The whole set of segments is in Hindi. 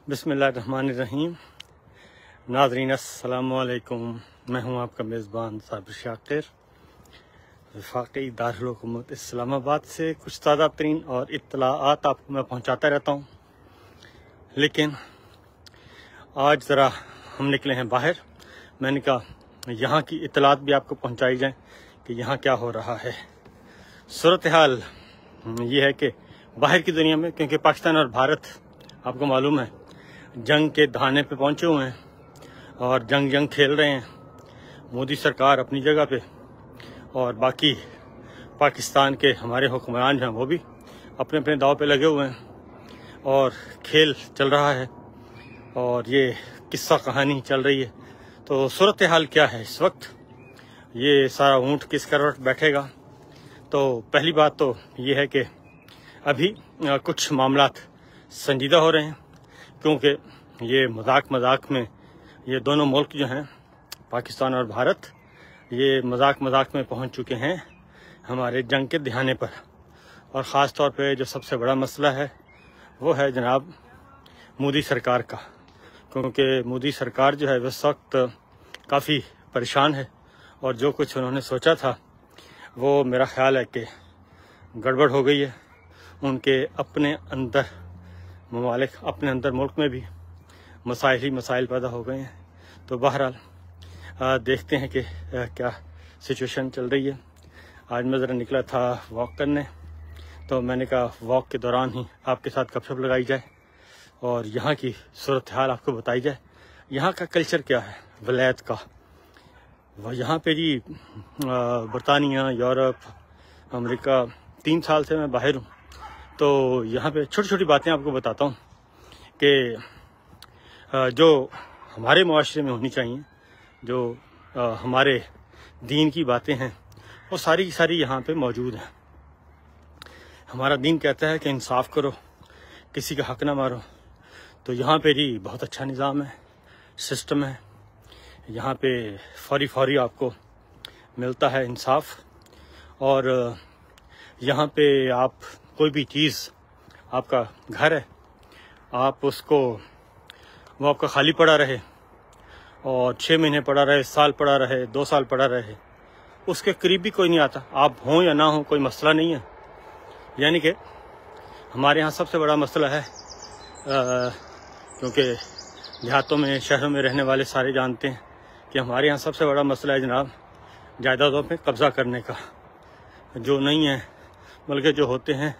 बिस्मिल्लाहिर्रहमानिर्रहीम। नाज़रीन अस्सलामु अलैकुम। मैं हूं आपका मेज़बान साबिर शाकिर, वफाकी दारुल हुकूमत इस्लामाबाद से कुछ ताज़ा तरीन और इत्तलाआत आपको मैं पहुंचाता रहता हूं। लेकिन आज ज़रा हम निकले हैं बाहर। मैंने कहा यहाँ की इत्तलात भी आपको पहुंचाई जाए कि यहाँ क्या हो रहा है। सूरत हाल ये है कि बाहर की दुनिया में, क्योंकि पाकिस्तान और भारत आपको मालूम है जंग के दहाने पे पहुंचे हुए हैं और जंग खेल रहे हैं। मोदी सरकार अपनी जगह पे और बाकी पाकिस्तान के हमारे हुक्मरान जो हैं वो भी अपने अपने दाव पे लगे हुए हैं और खेल चल रहा है और ये किस्सा कहानी चल रही है। तो सूरत हाल क्या है इस वक्त, ये सारा ऊँट किस करवट बैठेगा। तो पहली बात तो ये है कि अभी कुछ मामलात संजीदा हो रहे हैं, क्योंकि ये मजाक में ये दोनों मुल्क जो हैं पाकिस्तान और भारत, ये मजाक में पहुंच चुके हैं हमारे जंग के दहाने पर। और ख़ास तौर पे जो सबसे बड़ा मसला है वो है जनाब मोदी सरकार का, क्योंकि मोदी सरकार जो है इस वक्त काफ़ी परेशान है और जो कुछ उन्होंने सोचा था वो मेरा ख्याल है कि गड़बड़ हो गई है। उनके अपने अंदर ममालिक, अपने अंदर मुल्क में भी मसाइल ही मसाइल पैदा हो गए हैं। तो बहरहाल देखते हैं कि क्या सिचुएशन चल रही है। आज मैं ज़रा निकला था वॉक करने, तो मैंने कहा वॉक के दौरान ही आपके साथ गपशप लगाई जाए और यहाँ की सूरत हाल आपको बताई जाए। यहाँ का कल्चर क्या है वलायत का। वह यहाँ पे जी बरतानिया, यूरोप, अमेरिका 3 साल से मैं बाहर हूँ। तो यहाँ पे छोटी छोटी बातें आपको बताता हूँ कि जो हमारे मुआशरे में होनी चाहिए, जो हमारे दीन की बातें हैं वो सारी की सारी यहाँ पे मौजूद हैं। हमारा दीन कहता है कि इंसाफ करो, किसी का हक ना मारो। तो यहाँ पे जी बहुत अच्छा निज़ाम है, सिस्टम है। यहाँ पे फौरी आपको मिलता है इंसाफ। और यहाँ पे आप कोई भी चीज़, आपका घर है, आप उसको, वो आपका खाली पड़ा रहे और 6 महीने पड़ा रहे, साल पड़ा रहे, 2 साल पड़ा रहे, उसके करीब भी कोई नहीं आता। आप हों या ना हो कोई मसला नहीं है। यानी कि हमारे यहाँ सबसे बड़ा मसला है, क्योंकि देहातों में, शहरों में रहने वाले सारे जानते हैं कि हमारे यहाँ सबसे बड़ा मसला है जनाब जायदादों पे कब्ज़ा करने का। जो नहीं है बल्कि जो होते हैं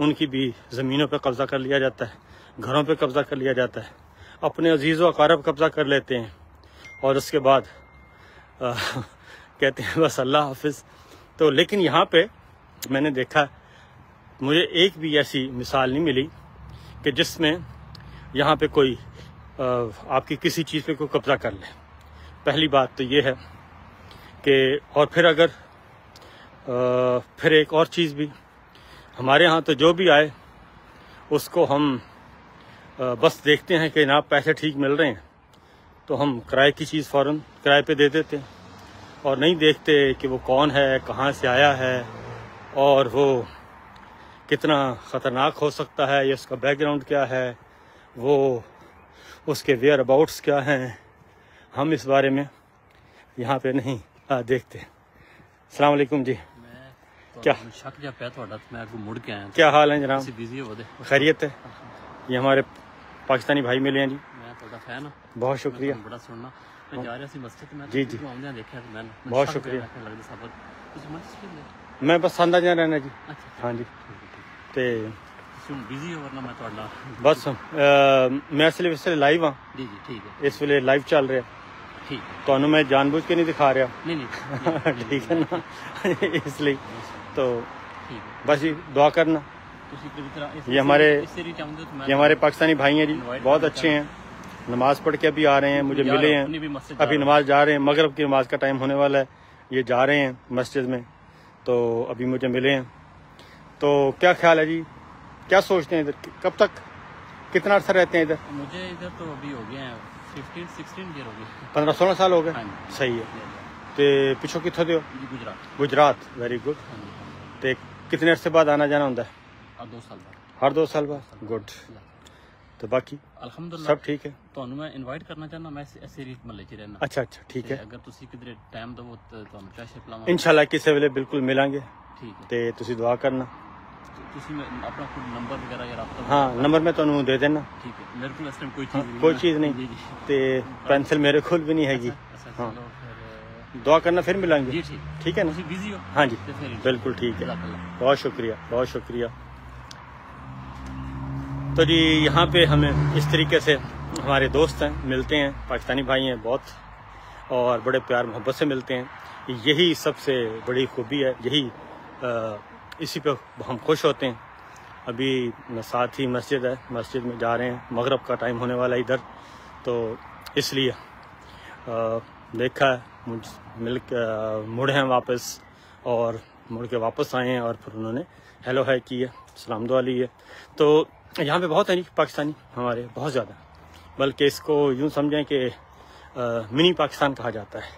उनकी भी ज़मीनों पे कब्ज़ा कर लिया जाता है, घरों पे कब्ज़ा कर लिया जाता है, अपने अजीज़ व अक़ारब कब्ज़ा कर लेते हैं और उसके बाद कहते हैं बस अल्लाह हाफिज़। तो लेकिन यहाँ पे मैंने देखा, मुझे एक भी ऐसी मिसाल नहीं मिली कि जिसमें यहाँ पे कोई आपकी किसी चीज़ पे कोई कब्ज़ा कर ले। पहली बात तो ये है कि, और फिर अगर फिर एक और चीज़ भी, हमारे यहाँ तो जो भी आए उसको हम बस देखते हैं कि ना पैसे ठीक मिल रहे हैं तो हम किराए की चीज़ फ़ौरन किराए पे दे देते हैं और नहीं देखते कि वो कौन है, कहाँ से आया है और वो कितना ख़तरनाक हो सकता है, या उसका बैकग्राउंड क्या है, वो उसके वेयर अबाउट्स क्या हैं। हम इस बारे में यहाँ पे नहीं देखते। अस्सलाम वालेकुम जी। क्या शक जा पे थोड़ा, मैं आपको मुड़ के आया। क्या हाल है जनाब? बिजी हो दे, खैरियत है? ये हमारे पाकिस्तानी भाई मिले हैं जी। मैं थोड़ा फैन हूं, बहुत शुक्रिया। बड़ा सुनना मैं जा रहा सी मस्जिद में। जी जी आमदे देखा तो मैं बहुत शुक्रिया। लगदा सबक कुछ मस्जिद में मैं बस आंदा जा रहना जी। अच्छा हाँ जी। ते सुन बिजी हो वरना मैं थोड़ा बस मैं इसलिए लाइव हाँ जी ठीक है, इस वेले लाइव चल रहा। ठीक तो मैं जानबूझ के नहीं दिखा रहा। नहीं ठीक है ना इसलिए तो ठीक है, बस जी दुआ करना। ये हमारे पाकिस्तानी भाई हैं जी, बहुत अच्छे हैं। नमाज पढ़ के अभी आ रहे हैं, मुझे मिले हैं। अभी नमाज जा रहे हैं, मगरिब की नमाज का टाइम होने वाला है, ये जा रहे हैं मस्जिद में, तो अभी मुझे मिले हैं। तो क्या ख्याल है जी, क्या सोचते हैं इधर कब तक, कितना अर्सा रहते हैं इधर? मुझे इधर तो अभी हो गए हैं 15-16 ईयर हो गए, 15-16 साल हो गए। सही है। तो पिछो कितों दो? गुजरात। Very good. तो कितने अरसे बाद आना जाना होता है? हर 2 साल बाद। हर 2 साल बाद। गुड। तो बाकी अल्हम्दुलिल्लाह सब ठीक है। ਤੁਹਾਨੂੰ ਮੈਂ ਇਨਵਾਈਟ ਕਰਨਾ ਚਾਹੁੰਦਾ, मैं इस एरिया ਮਹੱਲੇ 'ਚ ਰਹਿਣਾ। अच्छा अच्छा ठीक है। अगर ਤੁਸੀਂ ਕਿਧਰੇ ਟਾਈਮ ਦਿਵੋ ਤਾਂ ਤੁਹਾਨੂੰ ਚਾਹ ਸ਼ੇ ਪਿਲਾਵਾਂਗੇ इंशाल्लाह किसी वेले बिल्कुल मिलांगे। ठीक है। ਤੇ ਤੁਸੀਂ ਦੁਆ ਕਰਨਾ। ਤੁਸੀਂ ਆਪਣਾ ਕੋਈ ਨੰਬਰ ਵਗੈਰਾ ਜਾਂ ਰਾਬਤਾ हाँ नंबर मैं ਤੁਹਾਨੂੰ ਦੇ ਦੇਣਾ। ठीक है। मेरे को इस टाइम कोई चीज़ नहीं कोई है। चीज़ नहीं जी, जी। ਤੇ ਪੈਨਸਲ ਮੇਰੇ ਕੋਲ ਵੀ ਨਹੀਂ ਹੈਗੀ। अच्छा, हाँ चलो फिर दुआ करना फिर मिलांगे। जी ठीक। ठीक है ना? ਤੁਸੀਂ बिजी हो? हाँ जी तो फिर बिल्कुल ठीक है। जज़ाकल्लाह। बहुत शुक्रिया बहुत शुक्रिया। तो जी यहाँ पे हमें इस तरीके से हमारे दोस्त हैं, मिलते हैं, पाकिस्तानी भाई हैं बहुत, और बड़े प्यार मोहब्बत से मिलते हैं। यही सबसे बड़ी खूबी है, यही इसी पे हम खुश होते हैं। अभी साथ ही मस्जिद है, मस्जिद में जा रहे हैं, मगरिब का टाइम होने वाला है इधर, तो इसलिए देखा है मुड़े हैं वापस, और मुड़ के वापस आए हैं, और फिर उन्होंने हेलो है की है, सलाम दुआ ली है। तो यहाँ पे बहुत है नहीं पाकिस्तानी हमारे, बहुत ज़्यादा, बल्कि इसको यूँ समझें कि मिनी पाकिस्तान कहा जाता है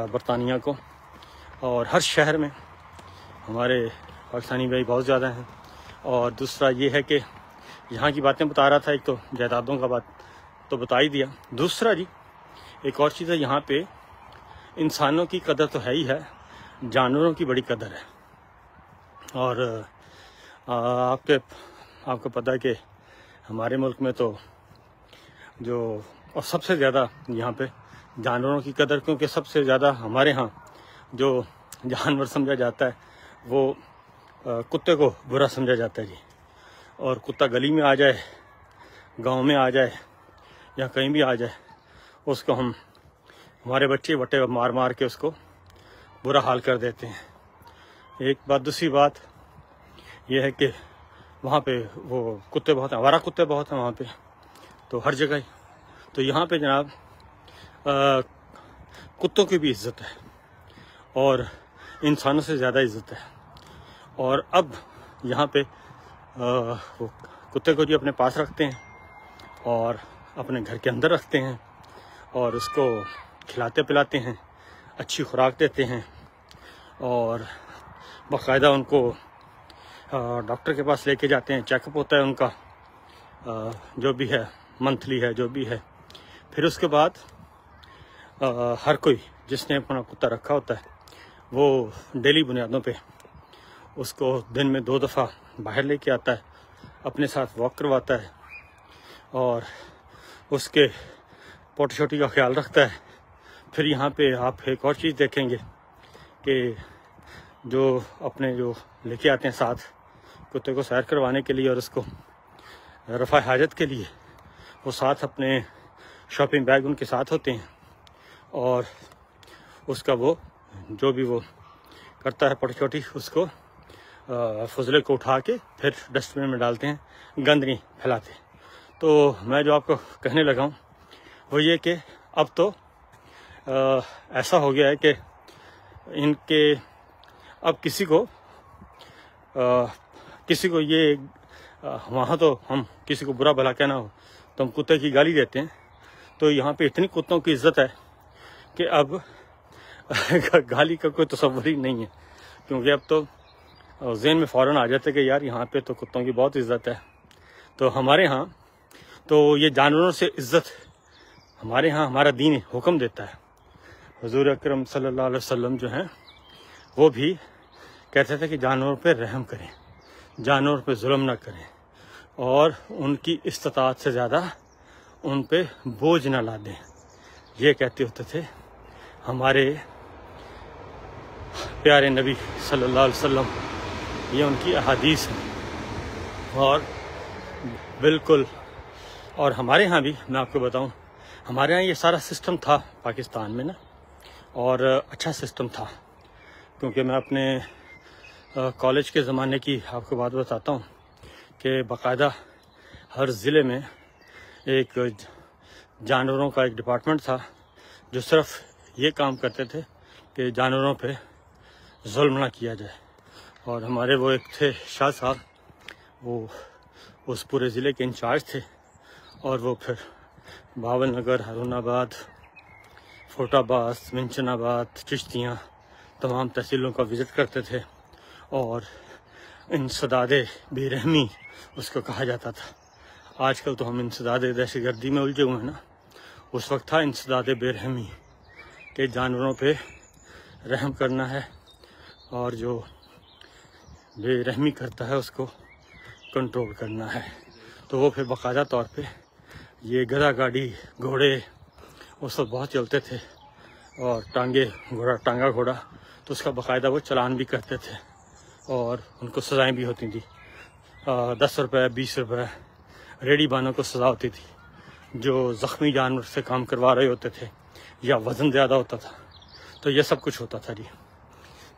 बरतानिया को, और हर शहर में हमारे पाकिस्तानी भाई बहुत ज़्यादा हैं। और दूसरा ये है कि यहाँ की बातें बता रहा था, एक तो जायदादों का बात तो बता ही दिया। दूसरा जी एक और चीज़ है, यहाँ पे इंसानों की कदर तो है ही है, जानवरों की बड़ी कदर है। और आपको पता है कि हमारे मुल्क में तो जो और सबसे ज़्यादा यहाँ पे जानवरों की कदर, क्योंकि सबसे ज़्यादा हमारे यहाँ जो जानवर समझा जाता है वो कुत्ते को बुरा समझा जाता है जी। और कुत्ता गली में आ जाए, गांव में आ जाए, या कहीं भी आ जाए, उसको हमारे बच्चे वटे मार मार के उसको बुरा हाल कर देते हैं। एक बात। दूसरी बात यह है कि वहाँ पे वो कुत्ते बहुत हैं, आवारा कुत्ते बहुत हैं वहाँ पे, तो हर जगह। तो यहाँ पे जनाब कुत्तों की भी इज्जत है, और इंसानों से ज़्यादा इज्जत है। और अब यहाँ पे वो कुत्ते को जी अपने पास रखते हैं, और अपने घर के अंदर रखते हैं, और उसको खिलाते पिलाते हैं, अच्छी खुराक देते हैं, और बाकायदा उनको डॉक्टर के पास लेके जाते हैं, चेकअप होता है उनका, जो भी है मंथली है, जो भी है। फिर उसके बाद हर कोई जिसने अपना कुत्ता रखा होता है वो डेली बुनियादों पे उसको दिन में 2 दफ़ा बाहर लेके आता है, अपने साथ वॉक करवाता है, और उसके पोटी छोटी का ख्याल रखता है। फिर यहाँ पे आप एक और चीज़ देखेंगे कि जो अपने जो लेके आते हैं साथ कुत्ते को सैर करवाने के लिए, और उसको रफ़ा हाजत के लिए, वो साथ अपने शॉपिंग बैग उनके साथ होते हैं, और उसका वो जो भी वो करता है पोटी छोटी, उसको फजले को उठा के फिर डस्टबिन में डालते हैं, गंद नहीं फैलाते। तो मैं जो आपको कहने लगा हूँ वो ये कि अब तो ऐसा हो गया है कि इनके अब किसी को ये वहाँ तो हम किसी को बुरा भला कहना हो तो हम कुत्ते की गाली देते हैं। तो यहाँ पे इतनी कुत्तों की इज्जत है कि अब गाली का कोई तसव्वुर ही नहीं है, क्योंकि अब तो ज़हन में फ़ौरन आ जाता है कि यार यहाँ पे तो कुत्तों की बहुत इज्जत है। तो हमारे यहाँ तो ये जानवरों से इज्जत हमारे यहाँ हमारा दीन हुक्म देता है। हुजूर अकरम सल्लल्लाहु अलैहि वसल्लम जो हैं वो भी कहते थे कि जानवरों पे रहम करें, जानवरों पे जुल्म ना करें, और उनकी इस्तिताअत से ज़्यादा उन पे बोझ ना ला दें। ये कहते होते थे हमारे प्यारे नबी सल्लल्लाहु अलैहि वसल्लम, ये उनकी अहादीस है। और बिल्कुल, और हमारे यहाँ भी मैं आपको बताऊं, हमारे यहाँ ये सारा सिस्टम था पाकिस्तान में ना, और अच्छा सिस्टम था, क्योंकि मैं अपने कॉलेज के ज़माने की आपको बात बताता हूँ कि बाकायदा हर ज़िले में एक जानवरों का एक डिपार्टमेंट था जो सिर्फ ये काम करते थे कि जानवरों पे जुल्म ना किया जाए। और हमारे वो एक थे शाह साहब, वो उस पूरे ज़िले के इंचार्ज थे, और वो फिर बावल नगर, हारूनाबाद, फोटाबाद, मिंचनाबाद, चिश्तियाँ, तमाम तहसीलों का विज़िट करते थे। और इंसदादे बेरहमी उसको कहा जाता था। आजकल तो हम इंसदाद दहशतगर्दी में उलझे हुए हैं ना, उस वक्त था इंसदाद बेरहमी के जानवरों पे रहम करना है और जो बेरहमी करता है उसको कंट्रोल करना है। तो वो फिर बाकायदा तौर पे ये गधा गाड़ी, घोड़े उस वक्त बहुत चलते थे और टांगा घोड़ा, तो उसका बाकायदा वो चलान भी करते थे और उनको सज़ाएं भी होती थी। 10 रुपये 20 रुपये रेडी बानों को सज़ा होती थी जो ज़ख्मी जानवर से काम करवा रहे होते थे या वज़न ज़्यादा होता था। तो ये सब कुछ होता था जी।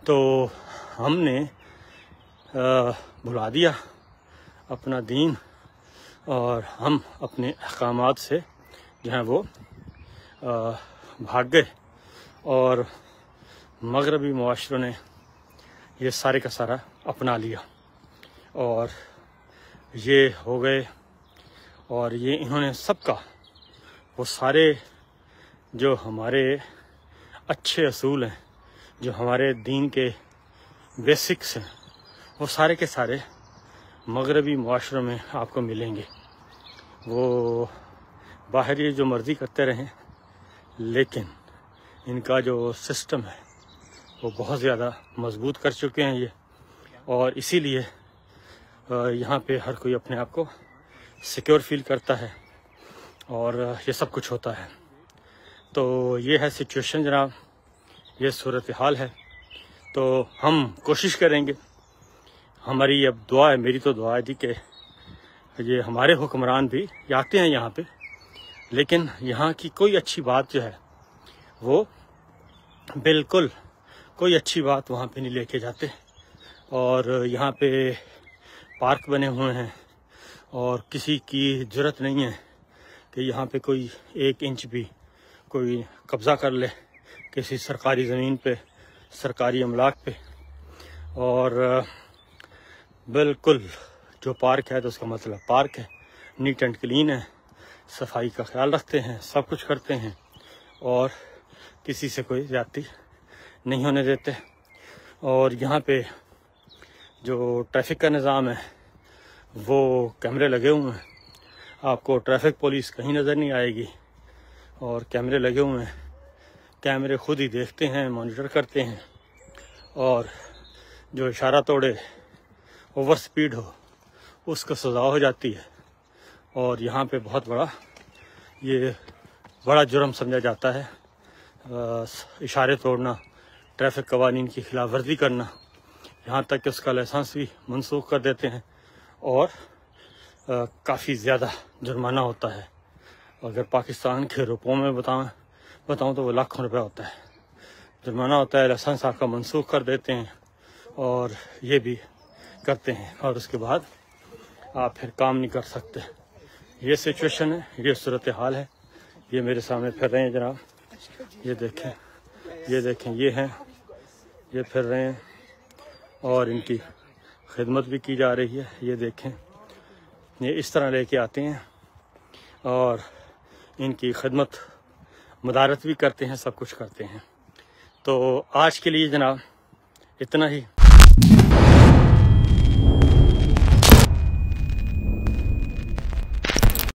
तो हमने भुला दिया अपना दीन और हम अपने अहकामात से जो है वो भाग गए और मगरबी मुआशरों ने ये सारे का सारा अपना लिया और ये हो गए। और ये इन्होंने सबका वो सारे जो हमारे अच्छे असूल हैं, जो हमारे दीन के बेसिक्स हैं, वो सारे के सारे मगरबी मुआशरों में आपको मिलेंगे। वो बाहर ये जो मर्ज़ी करते रहें, लेकिन इनका जो सिस्टम है वो बहुत ज़्यादा मजबूत कर चुके हैं ये, और इसीलिए यहाँ पे हर कोई अपने आप को सिक्योर फील करता है और ये सब कुछ होता है। तो ये है सिचुएशन जनाब, ये सूरत हाल है। तो हम कोशिश करेंगे, हमारी अब दुआ है, मेरी तो दुआ है जी कि ये हमारे हुक्मरान भी आते हैं यहाँ पे, लेकिन यहाँ की कोई अच्छी बात जो है वो बिल्कुल कोई अच्छी बात वहाँ पे नहीं लेके जाते। और यहाँ पे पार्क बने हुए हैं और किसी की ज़रूरत नहीं है कि यहाँ पे कोई 1 इंच भी कोई कब्ज़ा कर ले किसी सरकारी ज़मीन पे, सरकारी अमलाक पे। और बिल्कुल जो पार्क है तो उसका मतलब पार्क है, नीट एंड क्लीन है, सफाई का ख्याल रखते हैं, सब कुछ करते हैं और किसी से कोई ज़्यादती नहीं होने देते। और यहाँ पे जो ट्रैफिक का निज़ाम है वो कैमरे लगे हुए हैं, आपको ट्रैफिक पुलिस कहीं नज़र नहीं आएगी और कैमरे लगे हुए हैं। कैमरे खुद ही देखते हैं, मॉनिटर करते हैं और जो इशारा तोड़े, ओवर स्पीड हो, उसको सज़ा हो जाती है। और यहाँ पे बहुत बड़ा जुर्म समझा जाता है इशारे तोड़ना, ट्रैफिक कवानीन की खिलाफ वर्जी करना, यहाँ तक कि उसका लाइसेंस भी मनसूख कर देते हैं और काफ़ी ज़्यादा जुर्माना होता है। अगर पाकिस्तान के रुपयों में बताऊँ तो वो लाखों रुपए होता है, जुर्माना होता है, लाइसेंस आपका मनसूख कर देते हैं और ये भी करते हैं और उसके बाद आप फिर काम नहीं कर सकते। ये सिचुएशन है, ये सूरत हाल है। ये मेरे सामने फिर रहे हैं जनाब, ये देखें ये हैं, ये फिर रहे हैं और इनकी खिदमत भी की जा रही है। ये देखें, ये इस तरह लेके आते हैं और इनकी खिदमत मदारत भी करते हैं, सब कुछ करते हैं। तो आज के लिए जनाब इतना ही।